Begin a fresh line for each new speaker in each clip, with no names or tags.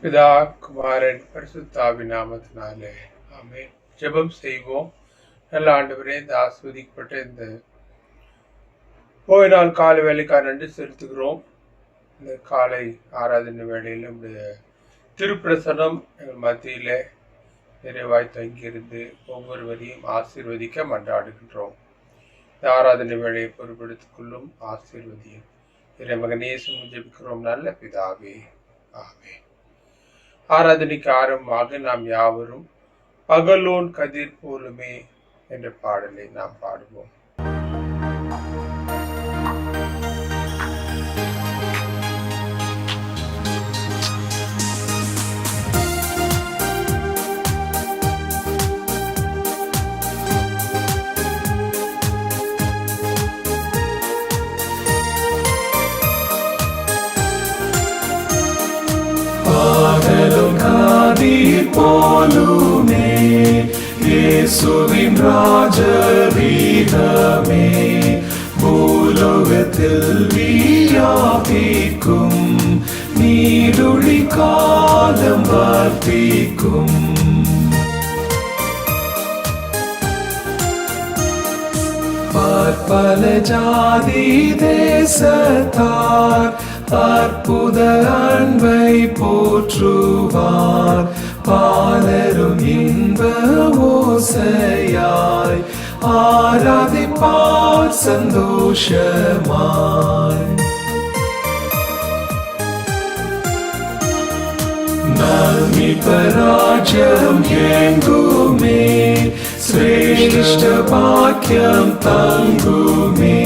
பிதா குமாரன் பரிசுத்தாவின் நாமத்தினாலே ஆமென். ஜெபம் செய்வோம். நல்ல ஆண்டவரே, இந்த ஆஸ்வதிக்கப்பட்ட இந்த ஓய்வு நாள் காலை வேலைக்காக நன்றி செலுத்துகிறோம். இந்த காலை ஆராதனை வேளையில் நம்முடைய திருப்பிரசனம் எங்கள் மத்தியிலே நிறைவாய் தங்கியிருந்து ஒவ்வொருவரையும் ஆசீர்வதிக்க மன்றாடுகின்றோம். இந்த ஆராதனை வேலையை பொறுப்பெடுத்துக் கொள்ளும், ஆசீர்வதியும். இறைமகனேசும் ஜெபிக்கிறோம் நல்ல பிதாவே, ஆமென். ஆராதனைக்கு ஆரம்பமாக நாம் யாவரும் பகலோன் கதிர் போலுமே என்ற பாடலை நாம் பாடுவோம்.
பகலும் கதிர் போலுமே இயேசுவின் ராஜரீகமே பூலோகத்தில் வியாபிக்கும் நீடுழி காலம் வர்த்திக்கும். பற்பல ஜாதி தேசத்தார் அற்புத அன்பை போற்றுவார். பாலரும் இன்ப ஓசையாய் ஆராதிப்பார் சந்தோஷமாய். நல்மிபராஜ்யம் எங்குமே சிரேஷ்ட பாக்கியம் தங்குமே.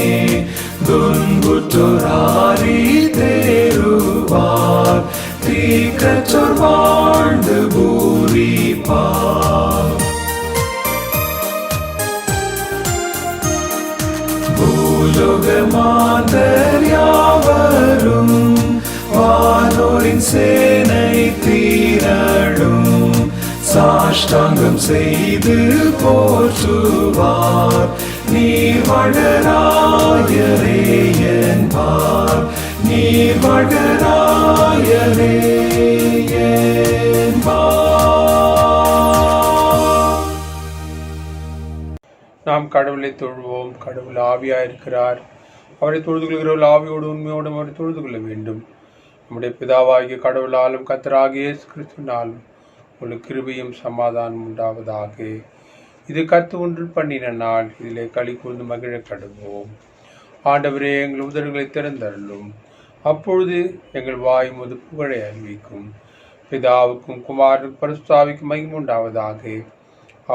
துன்புற்றோராரி தேருவார் தீக்கற்றோர் வாழ்ந்து பூரிப்பார். பூலோக மாந்தர் யாவரும் வானோரின் சேனை தீரடும் சாஷ்டாங்கம் செய்து போற்றுவார். நீர் வளராயரே என்பார், நீர் வளராயரே என்பார்.
நாம் கடவுளை தொழுவோம். கடவுள் ஆவியாயிருக்கிறார். அவரை தொழுது கொள்கிறவர்கள் ஆவியோடு உண்மையோடும் அவரை தொழுது கொள்ள வேண்டும். நம்முடைய பிதாவாகிய கடவுளாலும் கர்த்தராகிய இயேசு கிறிஸ்துவினாலும் உங்களுக்கு கிருபையும் சமாதானம் உண்டாவதாக. இது கர்த்து ஒன்று பண்ணின நாள், இதிலே களி கூர்ந்து மகிழ கடுவோம். ஆண்டவரே, எங்கள் உதடுகளை திறந்தருளும், அப்பொழுது எங்கள் வாய் முது புகழை அறிவிக்கும். பிதாவுக்கும் குமாரனுக்கும் பரிசுத்தாவிக்கும் மகிமை உண்டாவதாக.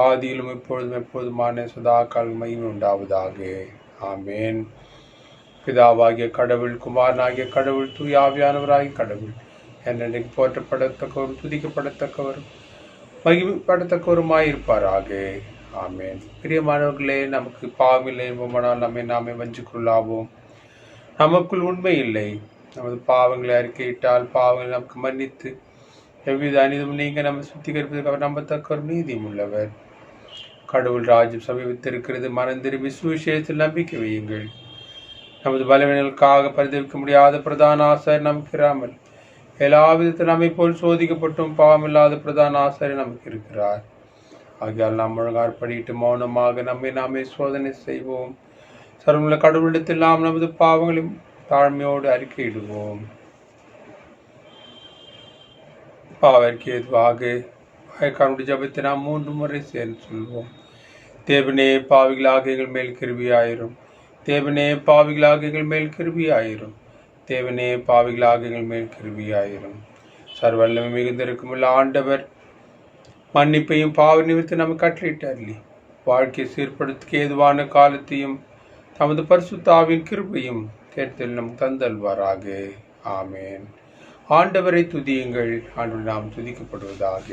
ஆதியிலும் இப்பொழுதும் எப்பொழுதுமான சதா கால மகிமை உண்டாவதாக. ஆமேன். பிதாவாகிய கடவுள், குமாரனாகிய கடவுள், தூய ஆவியானவராகிய கடவுள் என்னென்னைக்கு போற்றப்படத்தக்கவரும் துதிக்கப்படத்தக்கவரும் மகிமைப்படத்தக்கவருமாயிருப்பாராக. ஆமேன். பிரியமானவர்களே, நமக்கு பாவமில்லை என்போமானால் நாமே வஞ்சிக் கொள்ளாவோம். நமக்குள் உண்மை இல்லை. நமது பாவங்களை அறிக்கையிட்டால் பாவங்களை நமக்கு மன்னித்து எவ்வித அனிதமும் நீங்க நம்ம சுத்திகரிப்பதற்கு அவர் நம்பத்தக்கவர் நீதியும் உள்ளவர். கடவுள் ராஜ்யம் சமீபத்திருக்கிறது. மனம் திரும்பி சுவிசேஷத்தில் நம்பிக்கை வையுங்கள். நமது பலவீனங்களுக்காக பரிதவிக்க முடியாத பிரதான ஆசாரியர் நமக்கு இராமல் எல்லா விதத்தில் நம்மை போல் சோதிக்கப்பட்டும் பாவமில்லாத பிரதான ஆசாரியர் நமக்கு இருக்கிறார். ஆகையால் நாம் ஒழுங்காற்படிட்டு மௌனமாக நாமே சோதனை செய்வோம். சர்வமுள்ள கடவுளிடத்தில் நாம் நமது பாவங்களையும் தாழ்மையோடு அறிக்கையிடுவோம். பாவற்கு ஏதுவாக வாய்க்கானுடைய ஜபத்தை நாம் 3 முறை சேர்ந்து சொல்வோம். தேவனே, பாவிகளாக எங்கள் மேல் கிருபையாயிரும். தேவனே, பாவிகளாக எங்கள் மேல் கிருபையாயிரும். தேவனே, பாவிகளாக எங்கள் மேல் கிருபையாயிரும். சர்வல்லமை மிகுந்திருக்கும் உள்ள ஆண்டவர் மன்னிப்பையும் பாவ நிமித்து நமக்கு கட்டளையிட்டார்லி வாழ்க்கையை சீர்படுத்த ஏதுவான காலத்தையும் தமது பரிசுத்தாவின் கிருபையும் கேட்டல் நம் தந்தல்வாராக. ஆமேன். ஆண்டவரை துதியுங்கள். ஆண்டவர் நாம் துதிக்கப்படுவதாக.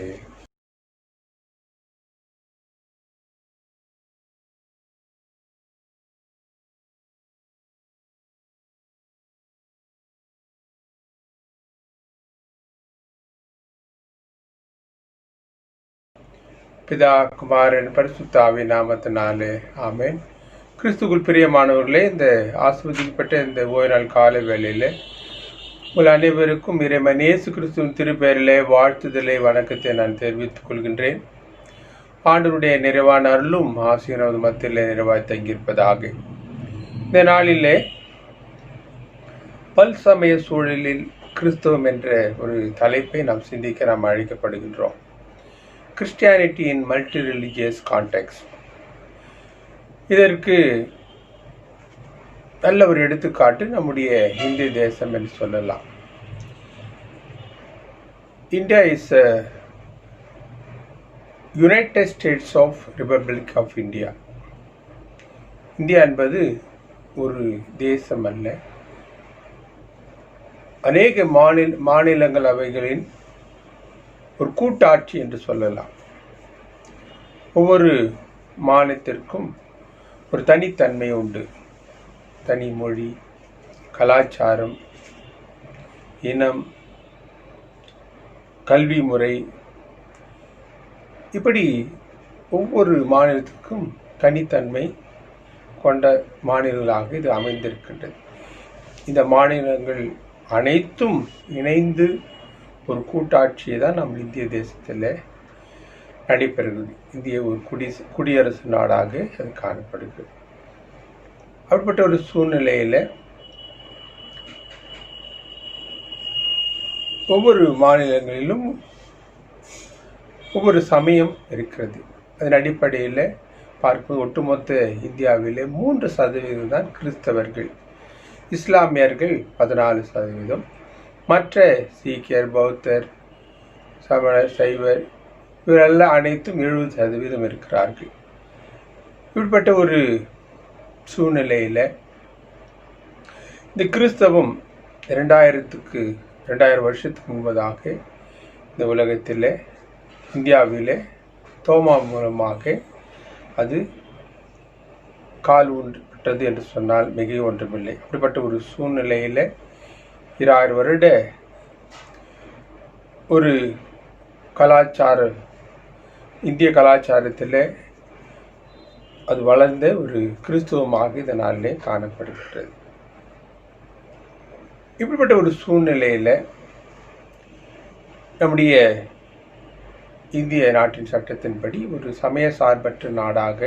பிதா குமாரன் பரிசுத்தாவின் நாமத்தினாலே ஆமேன். கிறிஸ்துக்குள் பிரியமானவர்களே, இந்த ஆஸ்வதிக்கப்பட்ட இந்த ஓய்வு நாள் காலை வேளையில் உங்கள் அனைவருக்கும் இறைவன் இயேசு கிறிஸ்துவின் திருப்பெயரிலே வாழ்த்துதலை வணக்கத்தை நான் தெரிவித்துக் கொள்கின்றேன். ஆண்டவருடைய நிறைவான அருளும் ஆசீர்வாத மத்தியிலே நிறைவாய் தங்கியிருப்பதாக. இந்த நாளிலே பல்சமய சூழலில் கிறிஸ்தவம் என்ற ஒரு தலைப்பை நாம் சிந்திக்க நாம் அழைக்கப்படுகின்றோம். Christianity in multi religious context. இதற்கு நல்ல ஒரு எடுத்துக்காட்டு நம்முடைய இந்திய தேசம் என்று சொல்லலாம். India is United States of Republic of India. India என்பது ஒரு தேசம் அல்ல, அநேக மாநிலங்கள் அவைகளின் ஒரு கூட்டாட்சி என்று சொல்லலாம். ஒவ்வொரு மாநிலத்திற்கும் ஒரு தனித்தன்மை உண்டு. தனி மொழி, கலாச்சாரம், இனம், கல்வி முறை, இப்படி ஒவ்வொரு மாநிலத்திற்கும் தனித்தன்மை கொண்ட மாநிலங்களாக இது அமைந்திருக்கின்றது. இந்த மாநிலங்கள் அனைத்தும் இணைந்து ஒரு கூட்டாட்சியை தான் நம் இந்திய தேசத்தில் நடைபெறுகிறது. இந்திய ஒரு குடியரசு நாடாக அது காணப்படுகிறது. அப்படிப்பட்ட ஒரு சூழ்நிலையில் ஒவ்வொரு மாநிலங்களிலும் ஒவ்வொரு சமயம் இருக்கிறது. அதன் அடிப்படையில் பார்க்கும் ஒட்டுமொத்த இந்தியாவிலே 3% தான் கிறிஸ்தவர்கள், இஸ்லாமியர்கள் 14%, மற்ற சீக்கியர், பௌத்தர், சமணர், சைவர் இவரெல்லாம் அனைத்தும் 70% இருக்கிறார்கள். இப்படிப்பட்ட ஒரு சூழ்நிலையில் இந்த கிறிஸ்தவம் 2000 வருஷத்துக்கு முன்பதாக இந்த உலகத்தில் இந்தியாவில் தோமா மூலமாக அது கால் ஊன்றப்பட்டது என்று சொன்னால் மிக ஒன்றுமில்லை. அப்படிப்பட்ட ஒரு சூழ்நிலையில் 2000 வருட ஒரு இந்திய கலாச்சாரத்தில் அது வளர்ந்த ஒரு கிறிஸ்துவமாக இந்த நாளிலே காணப்படுகிறது. இப்படிப்பட்ட ஒரு சூழ்நிலையில் நம்முடைய இந்திய நாட்டின் சட்டத்தின்படி ஒரு சமய சார்பற்ற நாடாக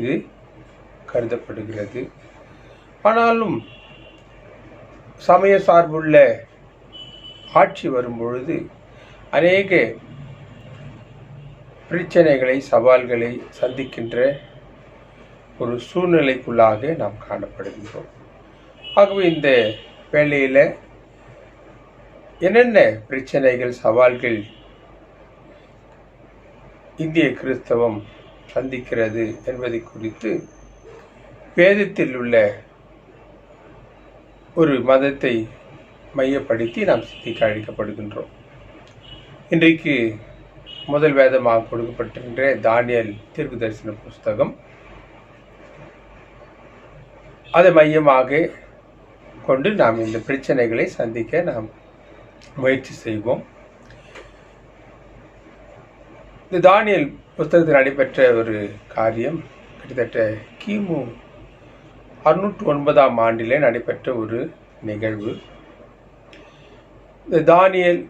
இது கருதப்படுகிறது. ஆனாலும் சமய சார்புள்ள ஆட்சி வரும்பொழுது அநேக பிரச்சனைகளை, சவால்களை சந்திக்கின்ற ஒரு சூழ்நிலைக்குள்ளாக நாம் காணப்படுகின்றோம். ஆகவே இந்த வேளையில் என்னென்ன பிரச்சனைகள், சவால்கள் இந்திய கிறிஸ்தவம் சந்திக்கிறது என்பதை குறித்து வேதத்தில் உள்ள ஒரு மதத்தை மையப்படுத்தி நாம் சிந்திக்க அழைக்கப்படுகின்றோம். இன்றைக்கு முதல் வேதமாக கொடுக்கப்பட்டிருக்கின்ற தானியேல் தீர்க்கதரிசன புஸ்தகம், அதை மையமாக கொண்டு நாம் இந்த பிரச்சனைகளை சந்திக்க நாம் முயற்சி செய்வோம். இந்த தானியேல் புஸ்தகத்தில் நடைபெற்ற ஒரு காரியம் கிட்டத்தட்ட கிமு 609ஆம் ஆண்டிலே நடைபெற்ற ஒரு நிகழ்வு. இந்த தானியேல்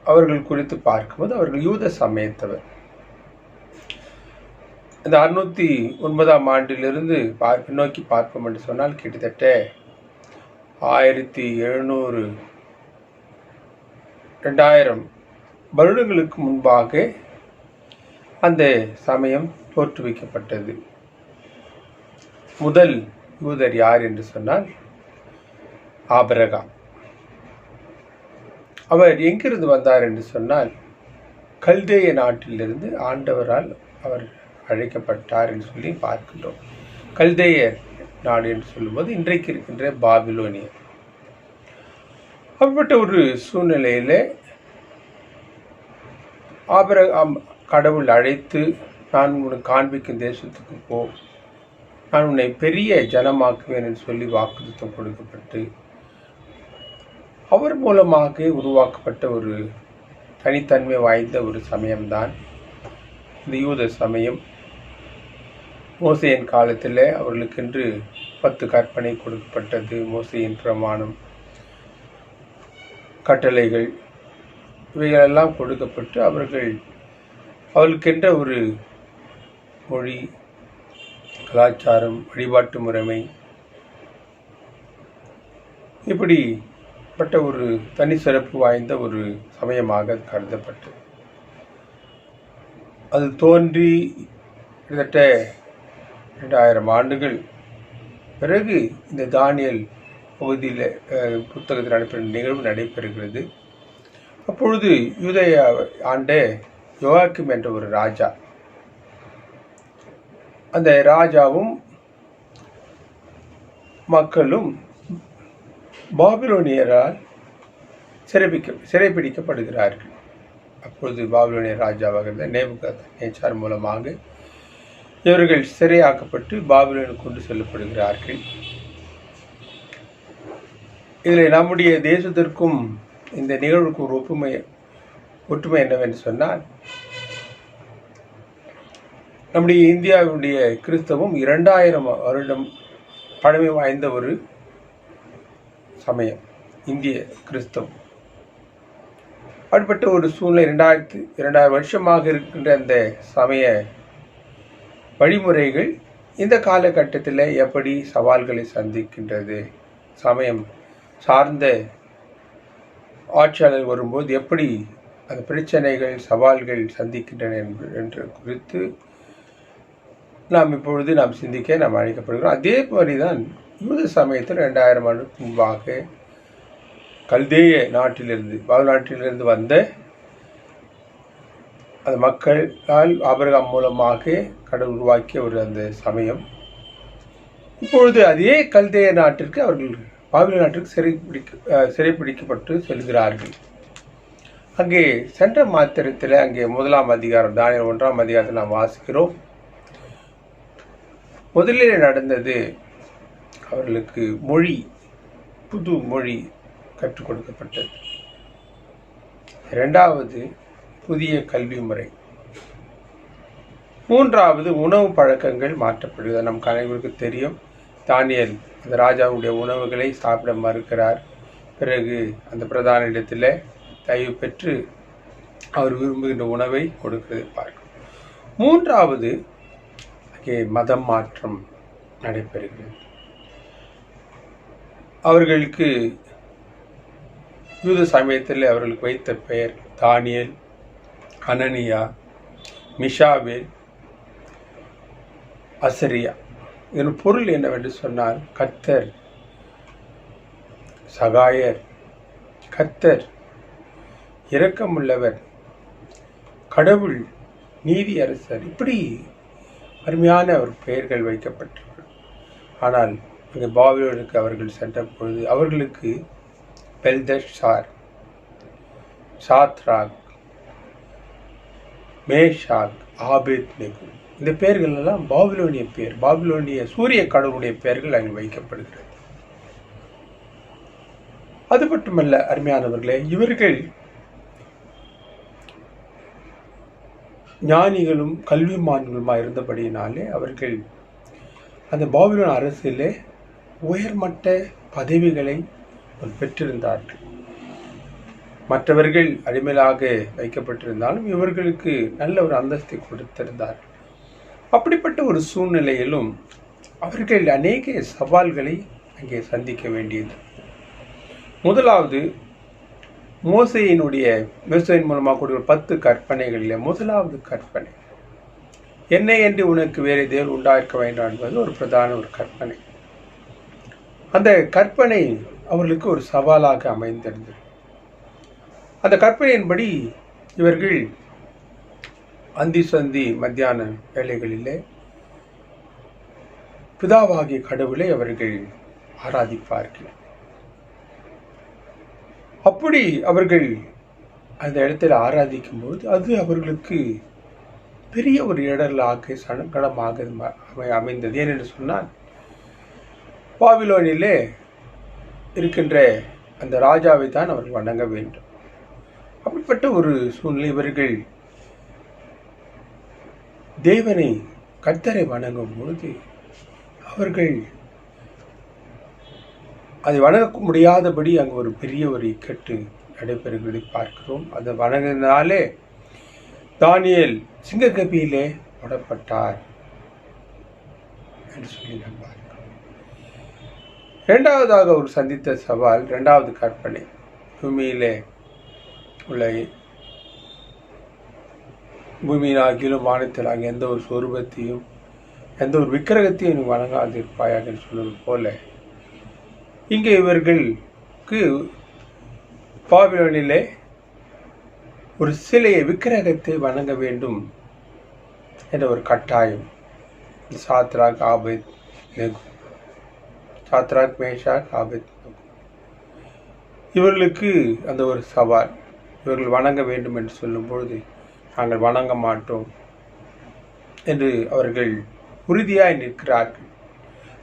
அவர்கள் குறித்து பார்க்கும்போது அவர்கள் யூத சமயத்தவர். இந்த 609ஆம் ஆண்டிலிருந்து நோக்கி பார்ப்போம் என்று சொன்னால் கிட்டத்தட்ட 1700 2000 வருடங்களுக்கு முன்பாக அந்த சமயம் தோற்றுவிக்கப்பட்டது. முதல் யூதர் யார் என்று சொன்னால் ஆபிரகாம். அவர் எங்கிருந்து வந்தார் என்று சொன்னால் கல்தேய நாட்டிலிருந்து ஆண்டவரால் அவர் அழைக்கப்பட்டார் என்று சொல்லி பார்க்கின்றோம். கல்தேய நாடு என்று சொல்லும்போது இன்றைக்கு இருக்கின்ற பாபிலோனியா. அப்படிப்பட்ட ஒரு சூழ்நிலையில் ஆபிரகாம் கடவுள் அழைத்து, நான் உனக்கு காண்பிக்கும் தேசத்துக்கு போ, நான் உன்னை பெரிய ஜனமாக்குவேன் என்று சொல்லி வாக்குத்தம் கொடுக்கப்பட்டு அவர் மூலமாக உருவாக்கப்பட்ட ஒரு தனித்தன்மை வாய்ந்த ஒரு சமயம்தான் இந்த யூத சமயம். மோசேயின் காலத்தில் அவர்களுக்கென்று 10 கற்பனை கொடுக்கப்பட்டது. மோசேயின் பிரமாணம், கட்டளைகள் இவைகளெல்லாம் கொடுக்கப்பட்டு அவர்களுக்கென்ற ஒரு மொழி, கலாச்சாரம், வழிபாட்டு முறைமை, இப்படிப்பட்ட ஒரு தனி சிறப்பு வாய்ந்த ஒரு சமயமாக கருதப்பட்டது. அது தோன்றி கிட்டத்தட்ட 2000 ஆண்டுகள் பிறகு இந்த தானியல் பகுதியில் புத்தகத்தில் நடைபெறும் நிகழ்வு நடைபெறுகிறது. அப்பொழுது யூதேய ஆண்ட யோவாக்கிம் என்ற ஒரு ராஜா, அந்த ராஜாவும் மக்களும் பாபிலோனியரால் சிறைப்பிடிக்கப்படுகிறார்கள். அப்பொழுது பாபிலோனிய ராஜாவாக இருந்த நேபுகாத்நேச்சார் மூலமாக இவர்கள் சிறையாக்கப்பட்டு பாபிலோனுக்கு கொண்டு செல்லப்படுகிறார்கள். இதில் நம்முடைய தேசத்திற்கும் இந்த நிகழ்வுக்கு ஒரு ஒற்றுமை என்னவென்று சொன்னால், நம்முடைய இந்தியாவுடைய கிறிஸ்தவம் 2000 வருடம் பழமை வாய்ந்த ஒரு சமயம் இந்திய கிறிஸ்தவம். அப்படிப்பட்ட ஒரு சூழ்நிலை 2000 வருஷமாக இருக்கின்ற அந்த சமய வழிமுறைகள் இந்த காலகட்டத்தில் எப்படி சவால்களை சந்திக்கின்றது, சமயம் சார்ந்த ஆட்சியாளர் வரும்போது எப்படி அந்த பிரச்சனைகள் சவால்கள் சந்திக்கின்றன என்று குறித்து நாம் சிந்திக்க நாம் அழைக்கப்படுகிறோம். அதே மாதிரிதான் யூத சமயத்தில் 2000 ஆண்டுக்கு முன்பாக கல்தேய நாட்டிலிருந்து வந்த அந்த மக்களால் ஆபிரகாம் மூலமாக கடவுள் உருவாக்கிய ஒரு அந்த சமயம், இப்பொழுது அதே கல்தேய நாட்டிற்கு அவர்கள் பாபிலோன் நாட்டிற்கு சிறைப்பிடிக்கப்பட்டு செல்கிறார்கள். அங்கே சென்ற மாத்திரத்தில் அங்கே 1ஆம் அதிகாரம், தானியேல் 1ஆம் அதிகாரத்தில் நாம் வாசிக்கிறோம். முதலில் நடந்தது அவர்களுக்கு புது மொழி கற்றுக் கொடுக்கப்பட்டது. 2வது புதிய கல்வி முறை. 3வது உணவு பழக்கங்கள் மாற்றப்படுகிறது. நம் அனைவருக்கு தெரியும், தானியேல் அந்த ராஜாவுடைய உணவுகளை சாப்பிட மறுக்கிறார். பிறகு அந்த பிரதான இடத்தில் தயவு பெற்று அவர் விரும்புகின்ற உணவை கொடுக்கிறது பார்க்கும். 3வது அங்கே மதம் மாற்றம் நடைபெறுகிறது. அவர்களுக்கு யூத சமயத்தில் அவர்களுக்கு வைத்த பெயர் தானியேல், அனனியா, மிஷாவேல், அசரியா. இதன் பொருள் என்னவென்று சொன்னால், கர்த்தர் சகாயர், கர்த்தர் இரக்கமுள்ளவர், கடவுள் நீதி அரசர், இப்படி அருமையான ஒரு பெயர்கள் வைக்கப்பட்டிருக்கிறது. ஆனால் இங்கே பாபிலோனுக்கு அவர்கள் சென்ற பொழுது அவர்களுக்கு பெல்தஷார், சாத்ராக், மேஷாக், ஆபேத்நேகோ, இந்த பெயர்கள் எல்லாம் பாபிலோனிய பெயர், பாபிலோனிய சூரிய கடவுளுடைய பெயர்கள் அங்கே வைக்கப்படுகிறது. அது மட்டுமல்ல அருமையானவர்களே, இவர்கள் ஞானிகளும் கல்விமான்களுமாக இருந்தபடியினாலே அவர்கள் அந்த பாபிலோன் அரசிலே உயர்மட்ட பதவிகளை பெற்றிருந்தார்கள். மற்றவர்கள் அடிமையாக வைக்கப்பட்டிருந்தாலும் இவர்களுக்கு நல்ல ஒரு அந்தஸ்தை கொடுத்திருந்தார்கள். அப்படிப்பட்ட ஒரு சூழ்நிலையிலும் அவர்கள் அநேக சவால்களை அங்கே சந்திக்க வேண்டியது. முதலாவது, மோசேயின் மூலமாக கூடிய 10 கற்பனைகளில் 1வது கற்பனை, என்னை என்று உனக்கு வேறு தேவன் உண்டாயிருக்க வேண்டாம் என்பது ஒரு பிரதான ஒரு கற்பனை. அந்த கற்பனை அவர்களுக்கு ஒரு சவாலாக அமைந்திருந்தது. அந்த கற்பனையின்படி இவர்கள் அந்தி சந்தி மத்தியான வேளைகளிலே பிதாவாகிய கடவுளை அவர்கள் ஆராதிப்பார்கள். அப்படி அவர்கள் அந்த இடத்தில் ஆராதிக்கும்போது அது அவர்களுக்கு பெரிய ஒரு இடர்களாக சங்கடமாக அமைந்தது. ஏனென்று சொன்னால், பாபிலோனிலே இருக்கின்ற அந்த ராஜாவை தான் அவர்கள் வணங்க வேண்டும். அப்படிப்பட்ட ஒரு சூழ்நிலை இவர்கள் தேவனை கர்த்தரை வணங்கும் பொழுது அவர்கள் அதை வணங்க முடியாதபடி அங்கு ஒரு பெரிய ஒரு இக்கட்டு நடைபெறுகிறதை பார்க்கிறோம். அதை வணங்கினாலே தானியேல் சிங்கக்கபியிலே போடப்பட்டார் என்று சொல்லி நாம் பார்க்கிறோம். இரண்டாவதாக ஒரு சந்தித்த சவால், இரண்டாவது கற்பனை, பூமியிலே உள்ள பூமியிலாகிலும் வானத்திலாகிய எந்த ஒரு சொரூபத்தையும் எந்த ஒரு விக்கிரகத்தையும் நீ வணங்காதிருப்பாயாக என்று சொல்வது போல இங்கே இவர்களுக்கு பாபிலோனிலே ஒரு சிலையை விக்கிரகத்தை வணங்க வேண்டும் என்ற ஒரு கட்டாயம். சாத்ராக் ஆபேத் நேகோ, சாத்ராக் மேஷாக் ஆபேத் நேகோ, இவர்களுக்கு அந்த ஒரு சவால். இவர்கள் வணங்க வேண்டும் என்று சொல்லும் பொழுது நாங்கள் வணங்க மாட்டோம் என்று அவர்கள் உறுதியாய் நிற்கிறார்கள்.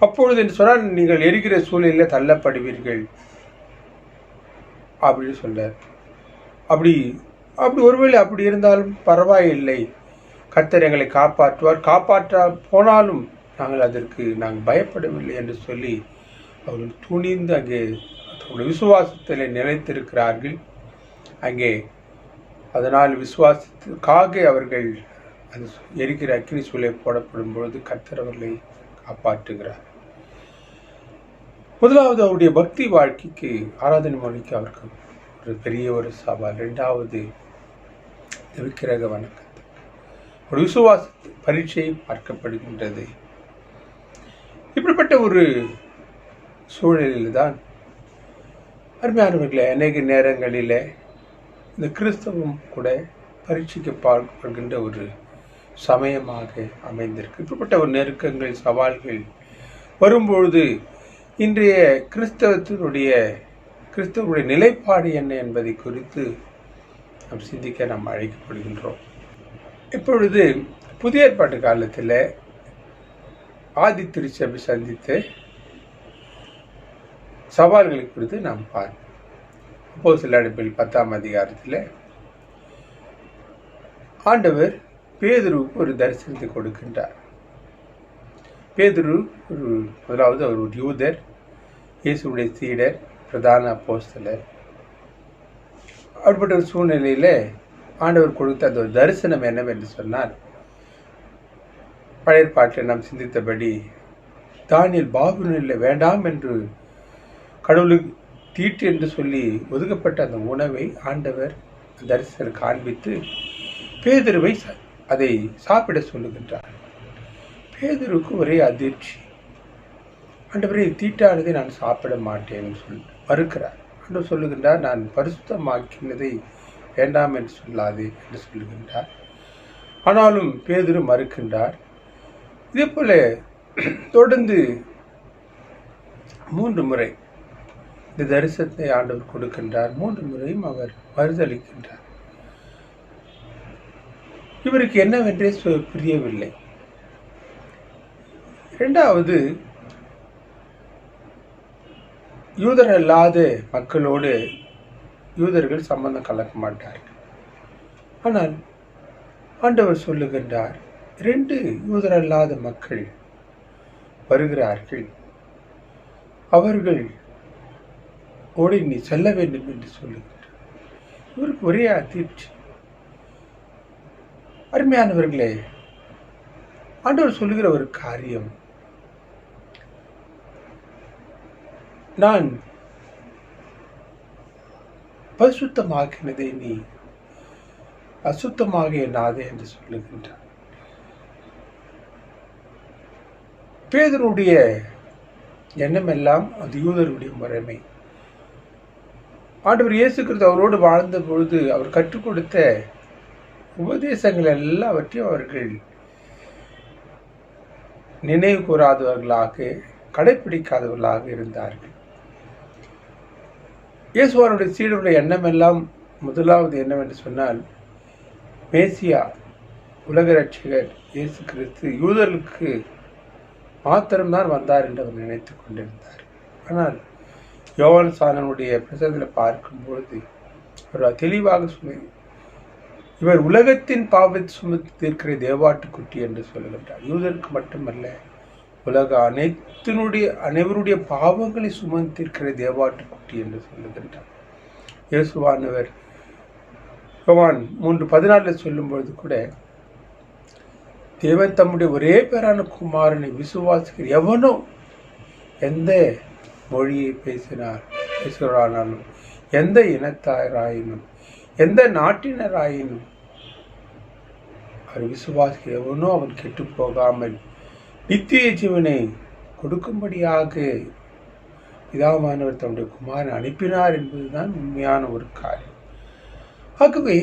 அப்பொழுது என்று சொன்னால் நீங்கள் எரிகிற சூழலில் தள்ளப்படுவீர்கள் அப்படின்னு சொல்றார். அப்படி ஒருவேளை அப்படி இருந்தாலும் பரவாயில்லை, கர்த்தர் எங்களை காப்பாற்றுவார், காப்பாற்ற போனாலும் நாங்கள் பயப்படவில்லை என்று சொல்லி அவர்கள் துணிந்து அங்கே அவருடைய விசுவாசத்தில் நிலைத்திருக்கிறார்கள். அங்கே அதனால் விசுவாசத்துக்காக அவர்கள் அந்த எரிக்கிற அக்கினி சூளை போடப்படும் பொழுது கர்த்தர் அவர்களை காப்பாற்றுகிறார். முதலாவது அவருடைய பக்தி வாழ்க்கைக்கு, ஆராதனை மொழிக்கு அவருக்கு ஒரு பெரிய ஒரு சவால். இரண்டாவது விக்கிரக வணக்கத்தை, ஒரு விசுவாச பரீட்சை பார்க்கப்படுகின்றது. இப்படிப்பட்ட ஒரு சூழலில் தான் அருமையானவர்களே, அநேக நேரங்களில் இந்த கிறிஸ்தவம் கூட பரீட்சிக்கப்படுகின்ற ஒரு சமயமாக அமைந்திருக்கு. இப்படிப்பட்ட ஒரு நெருக்கங்கள், சவால்கள் வரும்பொழுது இன்றைய கிறிஸ்தவருடைய நிலைப்பாடு என்ன என்பதை குறித்து நாம் சிந்திக்க நாம் அழைக்கப்படுகின்றோம். இப்பொழுது புதிய ஏற்பாட்டு காலத்தில் ஆதி திருச்சபை சந்தித்த சவால்களை குறித்து நாம் பார்ப்போம். அப்போஸ்தலர் நடபடிகள் 10ஆம் அதிகாரத்தில் ஆண்டவர் பேதுருவுக்கு ஒரு தரிசனத்தை கொடுக்கின்றார். பேதுரு முதலாவது அவர் ஒரு யூதர், இயேசுடைய சீடர், பிரதான அப்போஸ்தலர். அப்படிப்பட்ட ஒரு சூழ்நிலையில் ஆண்டவர் கொடுத்த அந்த ஒரு தரிசனம் என்னவென்று சொன்னால், பழைய பாட்டில் நாம் சிந்தித்தபடி தானியேல் பாபிலோனில் வேண்டாம் என்று கடவுளுக்கு தீட்டு என்று சொல்லி ஒதுக்கப்பட்ட அந்த உணவை ஆண்டவர் தரிசனம் காண்பித்து பேதுருவை அதை சாப்பிட சொல்லுகின்றார். பேதுருக்கு ஒரே அதிர்ச்சி. ஆண்டவரே, தீட்டானதை நான் சாப்பிட மாட்டேன் சொல்லி மறுக்கிறார். ஆண்டவர் சொல்லுகின்றார், நான் பரிசுத்தமாக்கினதை வேண்டாம் என்று சொல்லாது என்று சொல்லுகின்றார். ஆனாலும் பேதுரு மறுக்கின்றார். இதே போல தொடர்ந்து 3 முறை இந்த தரிசனத்தை ஆண்டவர் கொடுக்கின்றார். 3 முறையும் அவர் மறுதளிக்கின்றார். இவருக்கு என்னவென்றே புரியவில்லை. இரண்டாவது, யூதர் அல்லாத மக்களோடு யூதர்கள் சம்பந்தம் கலக்க மாட்டார்கள். ஆனால் ஆண்டவர் சொல்லுகின்றார், 2 யூதர் அல்லாத மக்கள் வருகிறார்கள், அவர்கள் ஓடி நீ செல்ல வேண்டும் என்று சொல்லுகின்றார். இவருக்கு ஒரே அதிர்ச்சி. அருமையானவர்களே, ஆண்டவர் சொல்லுகிற ஒரு காரியம், நான் பரிசுத்தமாக்கினதை நீ அசுத்தமாக எண்ணாதே என்று சொல்லுகின்றார். பேதுருடைய எண்ணம் எல்லாம் அது யூதருடைய முறைமை. ஆண்டவர் இயேசு கிறிஸ்து அவரோடு வாழ்ந்த பொழுது அவர் கற்றுக் கொடுத்த உபதேசங்கள் எல்லாவற்றையும் அவர்கள் நினைவு கூறாதவர்களாக, கடைப்பிடிக்காதவர்களாக இருந்தார்கள். இயேசுவானுடைய சீடருடைய எண்ணம் எல்லாம் முதலாவது என்னவென்று சொன்னால், மேசியா உலக ரட்சகர் இயேசு கிறிஸ்து யூதர்களுக்கு மாத்திரம்தான் வந்தார் என்று அவர் நினைத்து கொண்டிருந்தார். ஆனால் யோவான் சானனுடைய பிரசங்கத்தில் பார்க்கும்பொழுது அவர் தெளிவாக சொல்லி, இவர் உலகத்தின் பாவத்தை சுமத்தி தீர்க்கிற தேவாட்டுக்குட்டி என்று சொல்லுகின்றார். யூதருக்கு மட்டுமல்ல, உலக அனைவருடைய பாவங்களை சுமந்திருக்கிற தேவாட்டுக்குட்டி என்று சொல்லுகின்றார். இயேசுவானவர் யோவான் 3:14 சொல்லும்பொழுது கூட, தேவன் தம்முடைய ஒரே பேரான குமாரனை விசுவாசிக்கிற எவனோ எந்த மொழியை பேசுகிறானாலும், எந்த இனத்தாராயினும், எந்த நாட்டினராயினும், அவர் விசுவாசிக்கிற எவனோ அவன் கெட்டு போகாமல் நித்திய ஜீவனை கொடுக்கும்படியாக பிதாவானவர் தம்முடைய குமாரன் அனுப்பினார் என்பதுதான் உண்மையான ஒரு காரியம். ஆகவே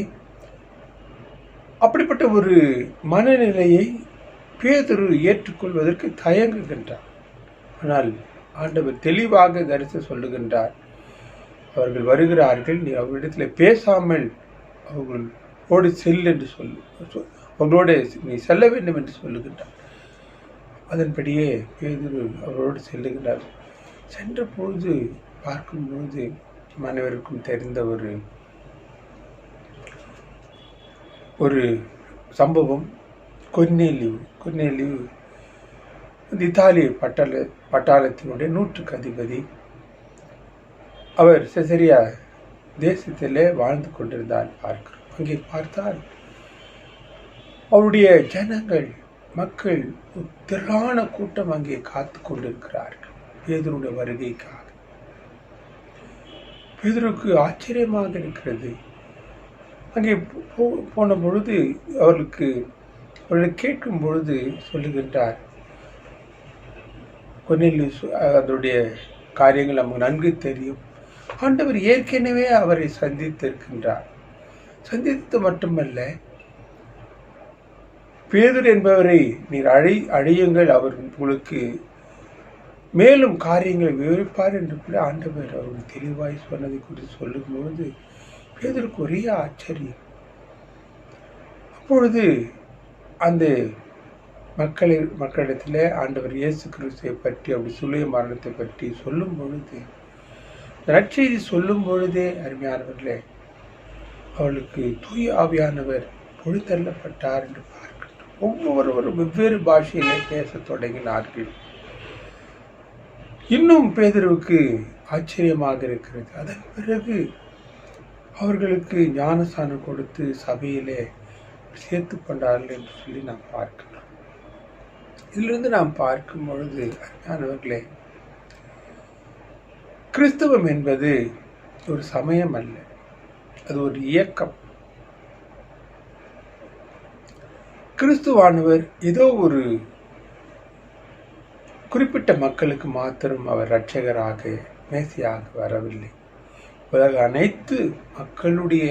அப்படிப்பட்ட ஒரு மனநிலையை பேதுரு ஏற்றுக்கொள்வதற்கு தயங்குகின்றார். ஆனால் ஆண்டவர் தெளிவாக தரிசி சொல்லுகின்றார், அவர்கள் வருகிறார்கள், நீ அவர்களிடத்தில் பேசாமல் அவர்களோடு செல் என்று அவர்களோடு நீ செல்ல வேண்டும் என்று சொல்லுகின்றார். அதன்படியே பேதுரு அவரோடு செல்லுகின்றார். சென்ற பொழுது பார்க்கும்பொழுது அனைவருக்கும் தெரிந்த ஒரு சம்பவம், கொர்நேலியு இத்தாலிய பட்டாளத்தினுடைய 100க்கு அதிபதி. அவர் செசரியா தேசத்திலே வாழ்ந்து கொண்டிருந்தார் பார்க்கிறோம். அங்கே பார்த்தால் அவருடைய ஜனங்கள், மக்கள், திரளான கூட்டம் அங்கே காத்து கொண்டிருக்கிறார்கள் பேதுருடைய வருகைக்காக. பேதுருக்கு ஆச்சரியமாக இருக்கிறது. அங்கே போன பொழுது அவர்களை கேட்கும் பொழுது சொல்லுகின்றார், கொர்நேலியு அதனுடைய காரியங்கள் நமக்கு நன்கு தெரியும். ஆண்டவர் ஏற்கனவே அவரை சந்தித்திருக்கின்றார். சந்தித்து மட்டுமல்ல, பேதுரு என்பவரை நீர் அழையுங்கள், அவர் உங்களுக்கு மேலும் காரியங்களை விவரிப்பார் என்று கூட ஆண்டவர் அவர்கள் தெளிவாய் சொன்னதை குறித்து சொல்லும்பொழுது பேதுருக்கு ஒரே ஆச்சரியம். அப்பொழுது அந்த மக்களிடத்தில் ஆண்டவர் இயேசு கிறிஸ்துவை பற்றி, அப்படி சிலுவை மரணத்தை பற்றி சொல்லும் பொழுது, நற்செய்தி சொல்லும் பொழுதே அருமையானவர்களே அவளுக்கு தூய ஆவியானவர் பொழித்தள்ளப்பட்டார் என்று பார்க்கின்றோம். ஒவ்வொருவரும் வெவ்வேறு பாஷையிலே பேசத் தொடங்கினார்கள். இன்னும் பேதுருவுக்கு ஆச்சரியமாக இருக்கிறது. அதன் பிறகு அவர்களுக்கு ஞானஸ்தானம் கொடுத்து சபையிலே சேர்த்து கொண்டார்கள் என்று சொல்லி நாம் பார்க்கிறோம். இதிலிருந்து நாம் பார்க்கும் பொழுது அருமையானவர்களே, கிறிஸ்தவம் என்பது ஒரு சமயம் அல்ல, அது ஒரு இயக்கம். கிறிஸ்துவானவர் ஏதோ ஒரு குறிப்பிட்ட மக்களுக்கு மாத்திரம் அவர் இரட்சகராக மேசியாக வரவில்லை. உலக அனைத்து மக்களுடைய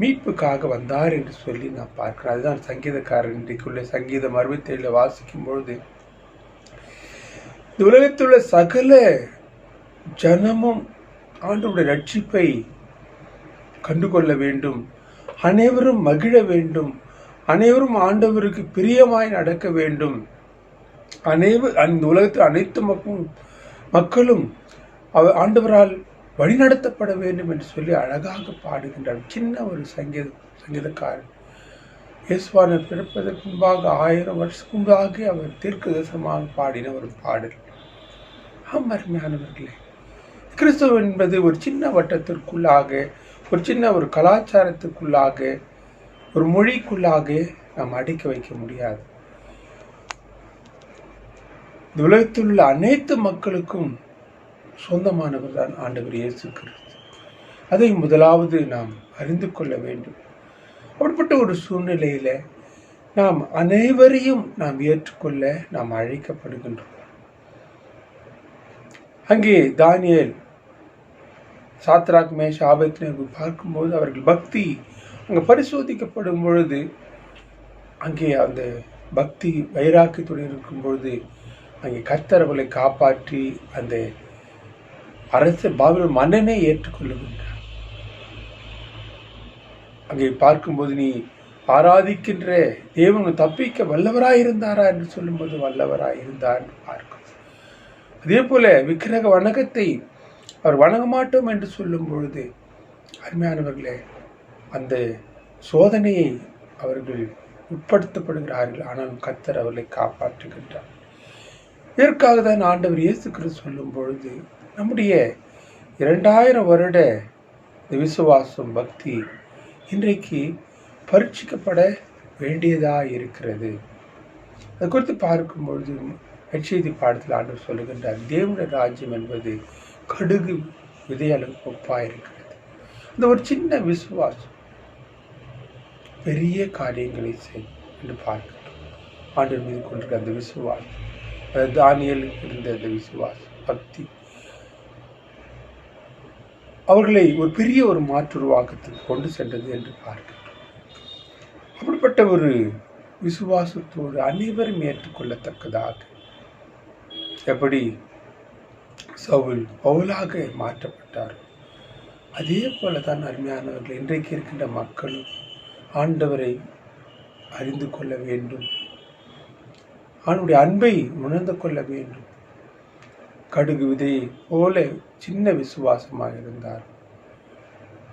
மீட்புக்காக வந்தார் என்று சொல்லி நான் பார்க்கிறேன். அதுதான் சங்கீதக்காரன் இன்றைக்குள்ள சங்கீதம் 67 வாசிக்கும் பொழுது, இந்த உலகத்துள்ள சகல ஜனமும் ஆண்டவருடைய ரட்சிப்பை கண்டுகொள்ள வேண்டும், அனைவரும் மகிழ வேண்டும், அனைவரும் ஆண்டவருக்கு பிரியமாய் நடக்க வேண்டும், அந்த உலகத்தில் அனைத்து மக்களும் ஆண்டவரால் வழிநடத்தப்பட வேண்டும் என்று சொல்லி அழகாக பாடுகின்றார். சின்ன ஒரு சங்கீதக்காரன் இயேசுவானவர் பிறப்பதற்கு முன்பாக 1000 வருஷத்துக்கு முன்பாக அவர் தீர்க்கதரிசனமாக பாடின ஒரு பாடல். அருமையானவர்களே, கிறிஸ்துவ என்பது ஒரு சின்ன வட்டத்திற்குள்ளாக, ஒரு சின்ன ஒரு கலாச்சாரத்துக்குள்ளாக, ஒரு மொழிக்குள்ளாக நாம் அடைக்க வைக்க முடியாது. இந்த உலகத்தில் உள்ள அனைத்து மக்களுக்கும் சொந்தமானவர் தான் ஆண்டவர் இயேசு கிறிஸ்து. அதை முதலாவது நாம் அறிந்து கொள்ள வேண்டும். அப்படிப்பட்ட ஒரு சூழ்நிலையில நாம் அனைவரையும் நாம் ஏற்றுக்கொள்ள நாம் அழைக்கப்படுகின்றோம். அங்கே தானியேல், சாத்ராக், மேஷாக், ஆபேத்நேகோ பார்க்கும்போது அவர்கள் பக்தி அங்கே பரிசோதிக்கப்படும் பொழுது, அங்கே அந்த பக்தி வைராக்கியத்துடன் இருக்கும் பொழுது அங்கே கர்த்தர் அவர்களை காப்பாற்றி அந்த அரசு பாபிலோன் மன்னனை ஏற்றுக்கொள்ளுகின்றார். அங்கே பார்க்கும்போது நீ ஆராதிக்கின்ற தேவன் தப்பிக்க வல்லவராயிருந்தாரா என்று சொல்லும்போது வல்லவராயிருந்தார் என்று பார்க்கும். அதே போல விக்கிரக வணக்கத்தை அவர் வணங்க மாட்டோம் என்று சொல்லும் பொழுது அருமையானவர்களே அந்த சோதனையை அவர்கள் உட்படுத்தப்படுகிறார்கள். ஆனாலும் கர்த்தர் அவர்களை காப்பாற்றுகின்றார். இதற்காக தான் ஆண்டவர் இயேசு கிறிஸ்து சொல்லும் பொழுது நம்முடைய 2000 வருட இந்த விசுவாசம் பக்தி இன்றைக்கு பரீட்சிக்கப்பட வேண்டியதாக இருக்கிறது. அது குறித்து பார்க்கும் பொழுது நற்செய்தி பாடத்தில் ஆண்டவர் சொல்லுகின்றார், தேவனுடைய ராஜ்யம் என்பது கடுகு விதையளவுக்கு ஒப்பாக இருக்கிறது. இந்த ஒரு சின்ன விசுவாசம் பெரிய காரியங்களை செய் என்று பார்க்கிறோம். ஆண்டவர் மீது கொண்டிருக்க அந்த விசுவாசம், தானியேலுக்கு இருந்த அந்த விசுவாசம் பக்தி அவர்களை ஒரு பெரிய ஒரு மாற்றுருவாக்கத்துக்கு கொண்டு சென்றது என்று பார்க்கிறோம். அப்படிப்பட்ட ஒரு விசுவாசத்தோடு அனைவரும் ஏற்றுக்கொள்ளத்தக்கதாக எப்படி சவுல் பவுலாக மாற்றப்பட்டார், அதே போல தான் அருமையானவர்கள் இன்றைக்கு இருக்கின்ற மக்களும் ஆண்டவரை அறிந்து கொள்ள வேண்டும், அவனுடைய அன்பை உணர்ந்து கொள்ள வேண்டும். கடுகு விதையை போல சின்ன விசுவாசமாக இருந்தார்.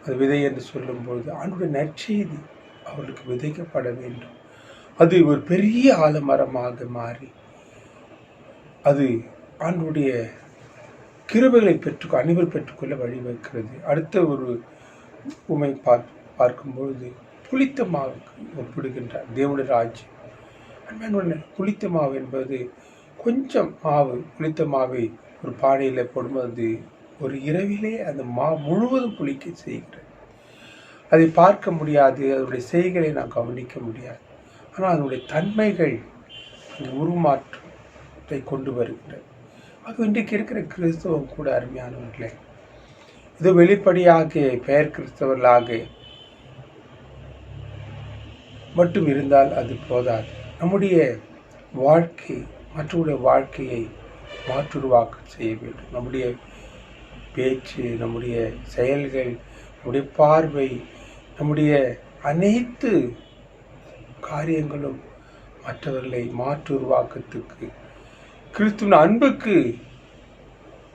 அது விதை என்று சொல்லும்போது அவனுடைய நற்செய்தி அவர்களுக்கு விதைக்கப்பட வேண்டும். அது ஒரு பெரிய ஆலமரமாக மாறி அது ஆண்டுடைய கிருபைகளை அனைவர் பெற்றுக்கொள்ள வழிவகுக்கிறது. அடுத்த ஒரு உமை பார்க்கும்பொழுது புளித்த மாவுக்கு ஒப்பிடுகின்றார் தேவனுடைய ராஜ்யம். புளித்த மாவு என்பது கொஞ்சம் மாவு, புளித்த மாவை ஒரு பானையில் போடும்போது ஒரு இரவிலே அந்த முழுவதும் புளிக்க செய்கிறது. அதை பார்க்க முடியாது, அதனுடைய செய்களை நாம் கவனிக்க முடியாது. ஆனால் அதனுடைய தன்மைகள் அந்த உருமாற்றத்தை கொண்டு வருகின்றது. அது இன்றைக்கு இருக்கிற கிறிஸ்தவம் கூட அருமையானவர்களே, இது வெளிப்படையாக பெயர் கிறிஸ்தவர்களாக மட்டும் இருந்தால் அது போதாது. நம்முடைய வாழ்க்கை மற்றவருடைய வாழ்க்கையை மாற்றுருவாக்கம் செய்ய வேண்டும். நம்முடைய பேச்சு, நம்முடைய செயல்கள், நம்முடைய பார்வை, நம்முடைய அனைத்து காரியங்களும் மற்றவர்களை மாற்றுருவாக்கத்துக்கு கிறிஸ்துவின் அன்புக்கு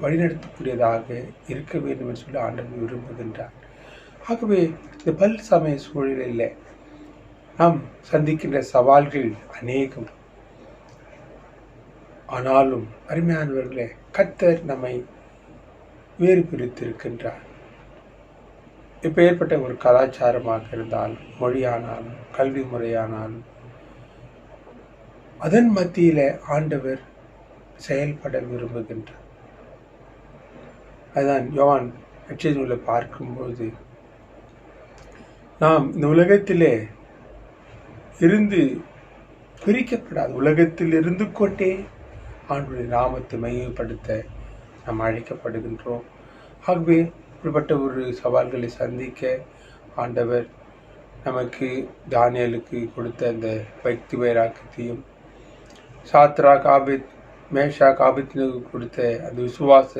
வழிநடத்தக்கூடியதாக இருக்க வேண்டும் என்று சொல்லி ஆண்டவர் விரும்புகின்றார். ஆகவே இந்த பல் சமய சூழலில் நாம் சந்திக்கின்ற சவால்கள் அநேகம். ஆனாலும் அருமையானவர்களே, கர்த்தர் நம்மை வேறு பிரித்திருக்கின்றார். இப்போ ஏற்பட்ட ஒரு கலாச்சாரமாக இருந்தாலும், மொழியானாலும், கல்வி முறையானாலும், அதன் மத்தியில் ஆண்டவர் செயல்பட விரும்புகின்றார். அதுதான் யோவான் நற்செய்தியில் பார்க்கும்போது, நாம் இந்த உலகத்திலே இருந்து பிரிக்கப்படாது, உலகத்தில் இருந்து கொண்டே ஆண்டுடைய நாமத்தை மையப்படுத்த நாம் அழைக்கப்படுகின்றோம். ஆகவே இப்படிப்பட்ட ஒரு சவால்களை சந்திக்க ஆண்டவர் நமக்கு தானியேலுக்கு கொடுத்த அந்த பக்தி வைராக்கியத்தையும், சாத்ரா காபித் மேஷா காபித்னுக்கு கொடுத்த அந்த விசுவாச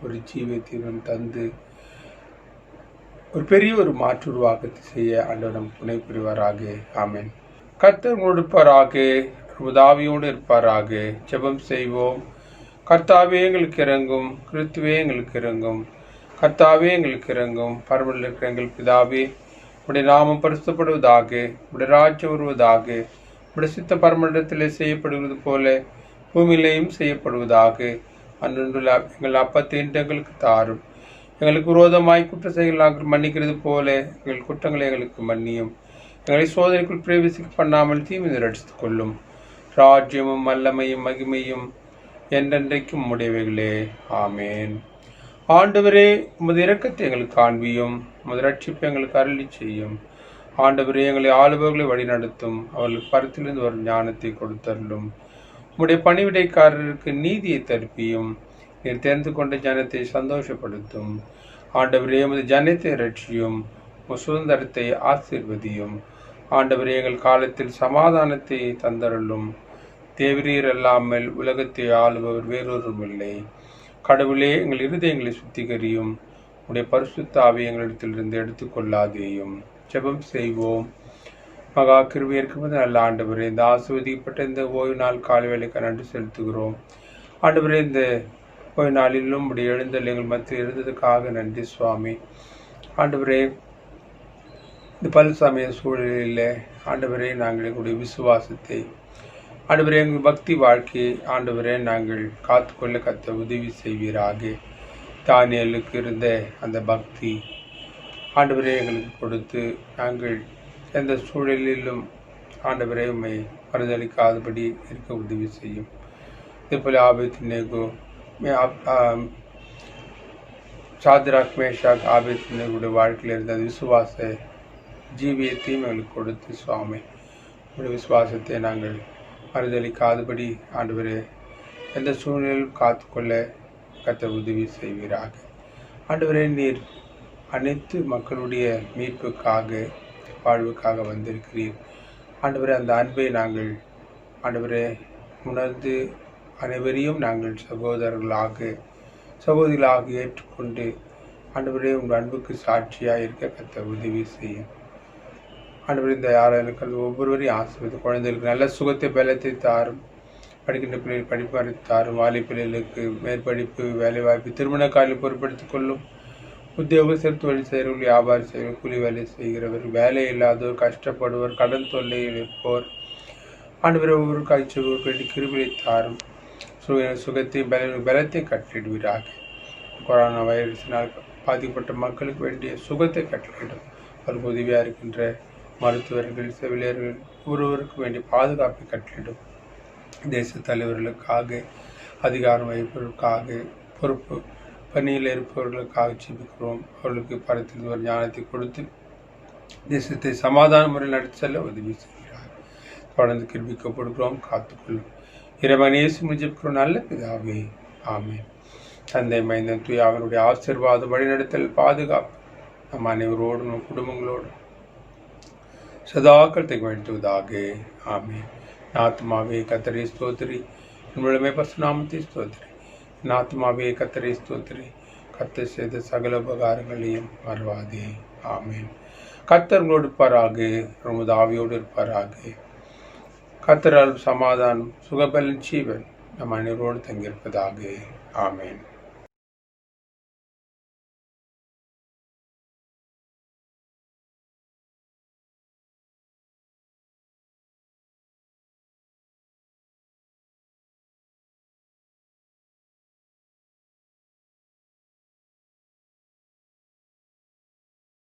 ஒரு ஜீவியத்தையும் தந்து ஒரு பெரிய ஒரு மாற்றுருவாக்கத்தை செய்ய ஆண்டவர் நம் துணை புரிவாராக. ஆமென். கர்த்தர் கொடுப்பாராக, உதாவியோடு இருப்பாராக. ஜெபம் செய்வோம். கர்த்தாவே எங்களுக்கு இறங்கும், கிறிஸ்துவே எங்களுக்கு இறங்கும், கர்த்தாவே எங்களுக்கு இறங்கும். பரமனில் இருக்கிற எங்கள் பிதாவே, உடைய நாமம் பரிசுத்தப்படுவதாக, உடைய ராஜ்யம் வருவதாக, உடைய சித்த பரமண்டலத்திலே செய்யப்படுவது போல பூமியிலேயும் செய்யப்படுவதாக. அன்றுள்ள எங்கள் அப்பத்தை எங்களுக்கு தாரும். எங்களுக்கு விரோதமாய் குற்ற செயல் நாங்கள் மன்னிக்கிறது போல எங்கள் குற்றங்களை எங்களுக்கு மன்னியும். எங்களை சோதனைக்குள் பிரவேசிக்க பண்ணாமல் தீமையை ரட்சித்துக் கொள்ளும். ராஜ்யமும் வல்லமையும் மகிமையும் என்றென்றைக்கும் உடையவைகளே. ஆமேன். ஆண்டவரே, உமது இரக்கத்தை எங்களுக்கு காண்பியும், உமது ரட்சிப்பை எங்களுக்கு அருளி செய்யும். ஆண்டவரே, எங்களை ஆளுபவர்களை வழிநடத்தும், அவர்களுக்கு பரத்திலிருந்து வரும் ஞானத்தை கொடுத்தருளும். உம்முடைய பணிவிடைக்காரருக்கு நீதியை தருப்பியும், நீர் தெரிந்து கொண்ட ஜனத்தை சந்தோஷப்படுத்தும். ஆண்டவரே, எமது ஜனத்தை ரட்சியும், உம் சுதந்திரத்தை ஆசீர்வதியும். ஆண்டவரே, எங்கள் காலத்தில் சமாதானத்தை தந்தருளும். தேவரீர் அல்லாமல் உலகத்தை ஆளுபவர் வேறொரும் இல்லை. கடவுளே, எங்கள் இருதயங்களை சுத்திகரியும், உடைய பரிசுத்த ஆவியை எங்களிடத்திலிருந்து எடுத்துக்கொள்ளாதேயும். ஜெபம் செய்வோம். மகா கிருபை இருக்கும்போது நல்ல ஆண்டவரே, இந்த ஆசீர்வதிக்கப்பட்ட இந்த ஓய்வு நாள் காலை வேளைக்கு நன்றி செலுத்துகிறோம். ஆண்டவரே, இந்த ஓய்வு நாளிலும் உடைய எழுந்தல் எங்கள் மத்தியில் இருந்ததுக்காக நன்றி சுவாமி. ஆண்டவரே, இந்த பல் சமய சூழலில் ஆண்டவரே, நாங்கள் எங்களுடைய விசுவாசத்தை ஆண்டவரே எங்கள் பக்தி வாழ்க்கையை ஆண்டவரே நாங்கள் காத்துக்கொள்ள கத்த உதவி செய்வீராக. தானியேலுக்கு இருந்த அந்த பக்தி ஆண்டவரே எங்களுக்கு கொடுத்து நாங்கள் எந்த சூழலிலும் ஆண்டவரே உம்மை மறுதளிக்காதபடி இருக்க உதவி செய்யும். இதேபோல் ஆபேத்நேகோ சாத்ராக் மேஷாக் ஆபேத்நேகோடைய வாழ்க்கையில் இருந்த அந்த விசுவாச ஜீவியத்தையும் எங்களுக்கு கொடுத்து சுவாமி உடைய விசுவாசத்தை நாங்கள் மறுதளிக்காதபடி ஆண்டவரே எந்த சூழ்நிலையிலும் காத்துக்கொள்ள கத்த உதவி செய்வீராக. ஆண்டவரே நீர் அனைத்து மக்களுடைய மீட்புக்காக வாழ்வுக்காக வந்திருக்கிறீர். ஆண்டவரே அந்த அன்பை நாங்கள் ஆண்டவரே உணர்ந்து அனைவரையும் நாங்கள் சகோதரிகளாக ஏற்றுக்கொண்டு ஆண்டவரே உங்கள் அன்புக்கு சாட்சியாக இருக்க கத்த உதவி செய்யும். ஆண்டவரே இந்த ஆராதனைகள் ஒவ்வொருவரையும் ஆசீர்வதித்து குழந்தைகளுக்கு நல்ல சுகத்தை பலத்தை தாரும். படிக்கின்ற பிள்ளைகள் படிப்பாரை தாரும். வாலி பிள்ளைகளுக்கு மேற்படிப்பு வேலைவாய்ப்பு திருமண காலில் பொருட்படுத்திக் கொள்ளும். உத்தியோகஸ்தர் தொழில் செய்கிறவர்கள் வியாபாரி செய்கிறவர் கூலி வேலை செய்கிறவர் வேலை இல்லாதோர் கஷ்டப்படுவோர் கடன் தொல்லையில் இருப்போர் ஆண்டவரே ஒவ்வொரு காய்ச்சலுக்கு வேண்டி கிருபையை தாரும். சுகத்தையும் பலத்தையும் கட்டளிடுவீராக. கொரோனா வைரஸினால் பாதிக்கப்பட்ட மக்களுக்கு வேண்டிய சுகத்தை கட்டளிடும். அவருக்கு உதவியாக இருக்கின்ற மருத்துவர்கள் செவிலியர்கள் ஒவ்வொருவருக்கு வேண்டிய பாதுகாப்பை கட்டளிடும். தேச தலைவர்களுக்காக அதிகாரம் வைப்பவர்களுக்காக பொறுப்பு பணியில் இருப்பவர்களுக்காக ஜெபிக்கிறோம். அவர்களுக்கு பரத்தில் ஒரு ஞானத்தை கொடுத்து தேசத்தை சமாதான முறையில் நடத்தி செல்ல உதவி செய்கிறார். தொடர்ந்து கிருபிக்கப்படுகிறோம். காத்துக்கொள்ளும் இறைவன் இயேசு ஜெபிக்கிறோம் நல்ல பிதாவே. ஆமென். தந்தை மைந்தன் தூய அவருடைய ஆசீர்வாதம் வழிநடத்தல் பாதுகாப்பு நம் அனைவரோடும் நம் குடும்பங்களோடும் சதாக்கள் திகழ்த்துவதாக. ஆமென். ஆத்மாவே கர்த்தரை ஸ்தோத்திரி, முழுமை பசுநாமத்தை ஸ்தோத்திரி. ஆத்மாவே கர்த்தரை ஸ்தோத்திரி, கர்த்தர் செய்த சகல உபகாரங்களையும் மறவாதே. ஆமென். கர்த்தர் உங்களோடு இருப்பாராக, உமது ஆவியோடு இருப்பாராக. கர்த்தரால் சமாதானம் சுகபலன் ஜீவன் நம் அனைவரோடு தங்கியிருப்பதாக. ஆமென்.